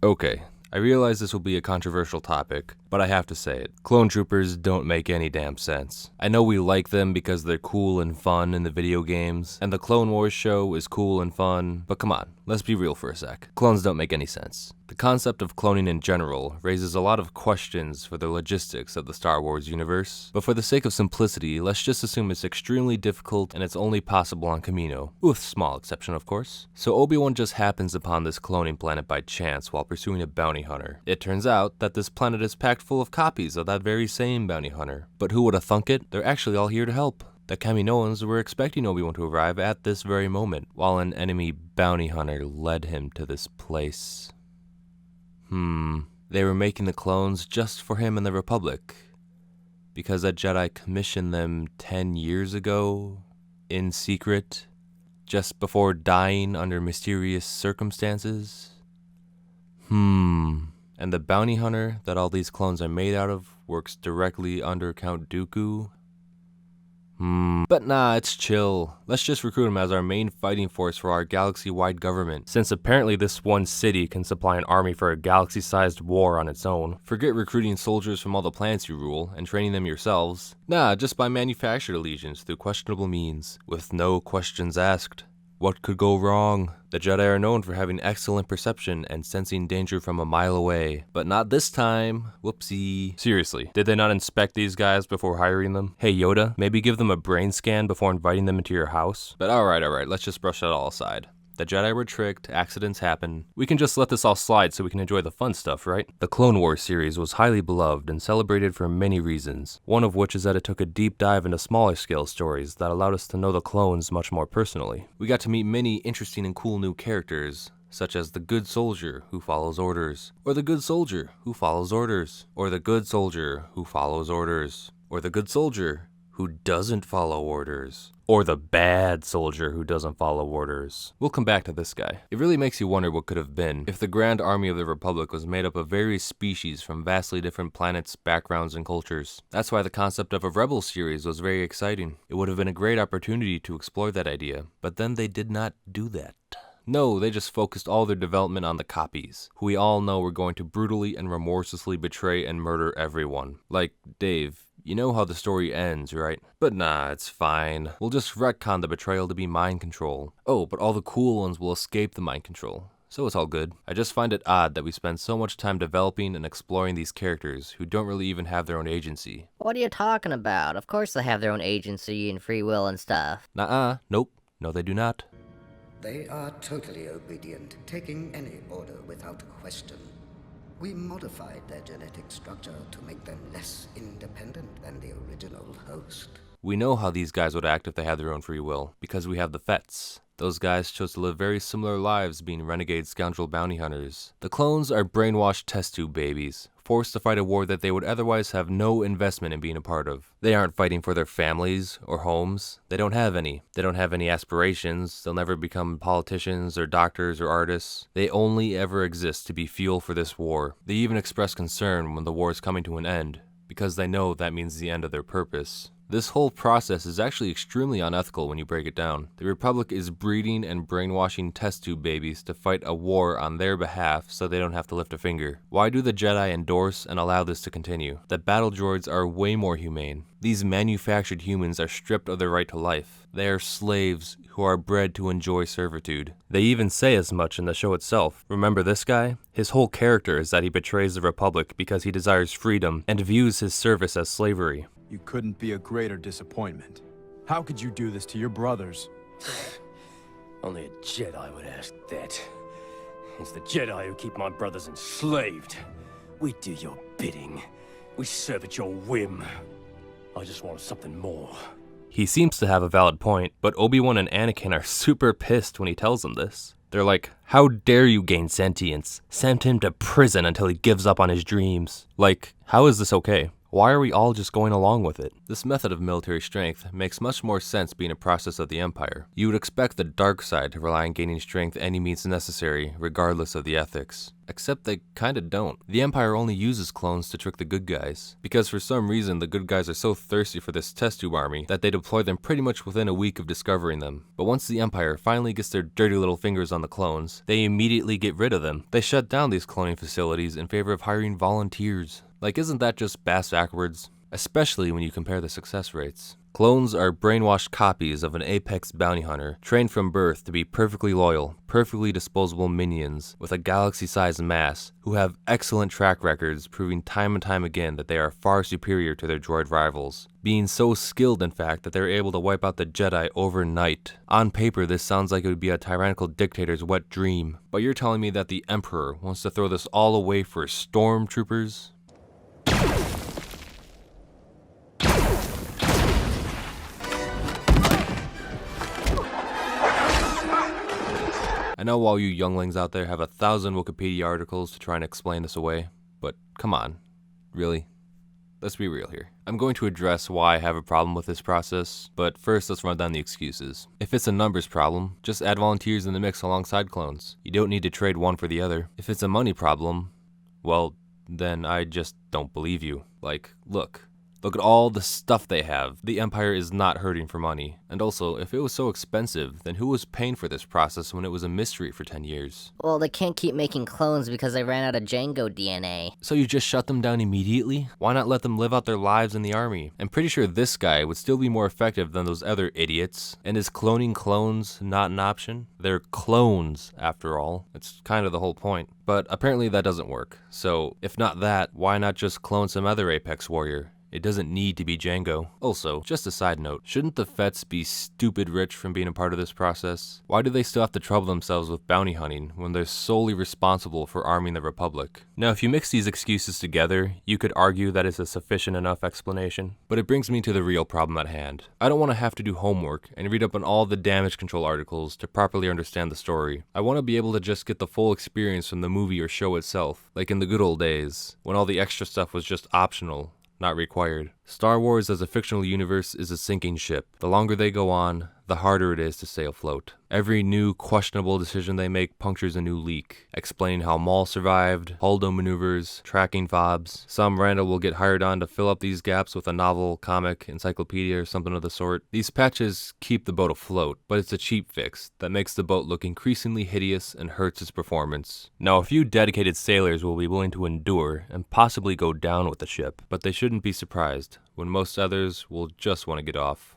Okay, I realize this will be a controversial topic, but I have to say it. Clone troopers don't make any damn sense. I know we like them because they're cool and fun in the video games, and the Clone Wars show is cool and fun, but come on, let's be real for a sec. Clones don't make any sense. The concept of cloning in general raises a lot of questions for the logistics of the Star Wars universe, but for the sake of simplicity, let's just assume it's extremely difficult and it's only possible on Kamino, with small exception of course. So Obi-Wan just happens upon this cloning planet by chance while pursuing a bounty hunter. It turns out that this planet is packed full of copies of that very same bounty hunter. But who would have thunk it? They're actually all here to help. The Kaminoans were expecting Obi-Wan to arrive at this very moment, while an enemy bounty hunter led him to this place. They were making the clones just for him and the Republic, because a Jedi commissioned them 10 years ago, in secret, just before dying under mysterious circumstances. And the bounty hunter that all these clones are made out of works directly under Count Dooku. But nah, it's chill. Let's just recruit him as our main fighting force for our galaxy-wide government, since apparently this one city can supply an army for a galaxy-sized war on its own. Forget recruiting soldiers from all the planets you rule and training them yourselves. Nah, just buy manufactured allegiance through questionable means, with no questions asked. What could go wrong? The Jedi are known for having excellent perception and sensing danger from a mile away. But not this time. Whoopsie. Seriously, did they not inspect these guys before hiring them? Hey Yoda, maybe give them a brain scan before inviting them into your house? But alright, let's just brush that all aside. The Jedi were tricked, accidents happen. We can just let this all slide so we can enjoy the fun stuff, right? The Clone Wars series was highly beloved and celebrated for many reasons, one of which is that it took a deep dive into smaller scale stories that allowed us to know the clones much more personally. We got to meet many interesting and cool new characters, such as the good soldier who follows orders, or the good soldier who follows orders, or the good soldier who follows orders, or the good soldier who doesn't follow orders, or the bad soldier who doesn't follow orders. We'll come back to this guy. It really makes you wonder what could have been if the Grand Army of the Republic was made up of various species from vastly different planets, backgrounds, and cultures. That's why the concept of a Rebel series was very exciting. It would have been a great opportunity to explore that idea, but then they did not do that. No, they just focused all their development on the copies, who we all know were going to brutally and remorselessly betray and murder everyone. Like, Dave, you know how the story ends, right? But nah, it's fine. We'll just retcon the betrayal to be mind control. Oh, but all the cool ones will escape the mind control, so it's all good. I just find it odd that we spend so much time developing and exploring these characters who don't really even have their own agency. What are you talking about? Of course they have their own agency and free will and stuff. Nope. No, they do not. They are totally obedient, taking any order without question. We modified their genetic structure to make them less independent than the original host. We know how these guys would act if they had their own free will, because we have the Fets. Those guys chose to live very similar lives being renegade scoundrel bounty hunters. The clones are brainwashed test tube babies, forced to fight a war that they would otherwise have no investment in being a part of. They aren't fighting for their families or homes. They don't have any. They don't have any aspirations. They'll never become politicians or doctors or artists. They only ever exist to be fuel for this war. They even express concern when the war is coming to an end, because they know that means the end of their purpose. This whole process is actually extremely unethical when you break it down. The Republic is breeding and brainwashing test tube babies to fight a war on their behalf so they don't have to lift a finger. Why do the Jedi endorse and allow this to continue? The battle droids are way more humane. These manufactured humans are stripped of their right to life. They are slaves who are bred to enjoy servitude. They even say as much in the show itself. Remember this guy? His whole character is that he betrays the Republic because he desires freedom and views his service as slavery. You couldn't be a greater disappointment. How could you do this to your brothers? Only a Jedi would ask that. It's the Jedi who keep my brothers enslaved. We do your bidding. We serve at your whim. I just want something more. He seems to have a valid point, but Obi-Wan and Anakin are super pissed when he tells them this. They're like, how dare you gain sentience? Send him to prison until he gives up on his dreams. Like, how is this okay? Why are we all just going along with it? This method of military strength makes much more sense being a process of the Empire. You would expect the dark side to rely on gaining strength any means necessary, regardless of the ethics. Except they kinda don't. The Empire only uses clones to trick the good guys, because for some reason the good guys are so thirsty for this test tube army that they deploy them pretty much within a week of discovering them. But once the Empire finally gets their dirty little fingers on the clones, they immediately get rid of them. They shut down these cloning facilities in favor of hiring volunteers. Like, isn't that just bass backwards? Especially when you compare the success rates. Clones are brainwashed copies of an apex bounty hunter, trained from birth to be perfectly loyal, perfectly disposable minions with a galaxy-sized mass who have excellent track records proving time and time again that they are far superior to their droid rivals, being so skilled in fact that they're able to wipe out the Jedi overnight. On paper this sounds like it would be a tyrannical dictator's wet dream, but you're telling me that the Emperor wants to throw this all away for stormtroopers? I know all you younglings out there have 1,000 Wookiepedia articles to try and explain this away, but come on, really? Let's be real here. I'm going to address why I have a problem with this process, but first let's run down the excuses. If it's a numbers problem, just add volunteers in the mix alongside clones. You don't need to trade one for the other. If it's a money problem, well, then I just don't believe you. Like, look at all the stuff they have. The Empire is not hurting for money. And also, if it was so expensive, then who was paying for this process when it was a mystery for 10 years? Well, they can't keep making clones because they ran out of Django DNA. So you just shut them down immediately? Why not let them live out their lives in the army? I'm pretty sure this guy would still be more effective than those other idiots. And is cloning clones not an option? They're clones, after all. It's kind of the whole point. But apparently that doesn't work. So, if not that, why not just clone some other Apex warrior? It doesn't need to be Django. Also, just a side note, shouldn't the Fets be stupid rich from being a part of this process? Why do they still have to trouble themselves with bounty hunting when they're solely responsible for arming the Republic? Now, if you mix these excuses together, you could argue that is a sufficient enough explanation. But it brings me to the real problem at hand. I don't want to have to do homework and read up on all the damage control articles to properly understand the story. I want to be able to just get the full experience from the movie or show itself, like in the good old days, when all the extra stuff was just optional, not required. Star Wars as a fictional universe is a sinking ship. The longer they go on, the harder it is to stay afloat. Every new questionable decision they make punctures a new leak, explaining how Maul survived, Holdo maneuvers, tracking fobs. Some rando will get hired on to fill up these gaps with a novel, comic, encyclopedia, or something of the sort. These patches keep the boat afloat, but it's a cheap fix that makes the boat look increasingly hideous and hurts its performance. Now, a few dedicated sailors will be willing to endure and possibly go down with the ship, but they shouldn't be surprised when most others will just want to get off.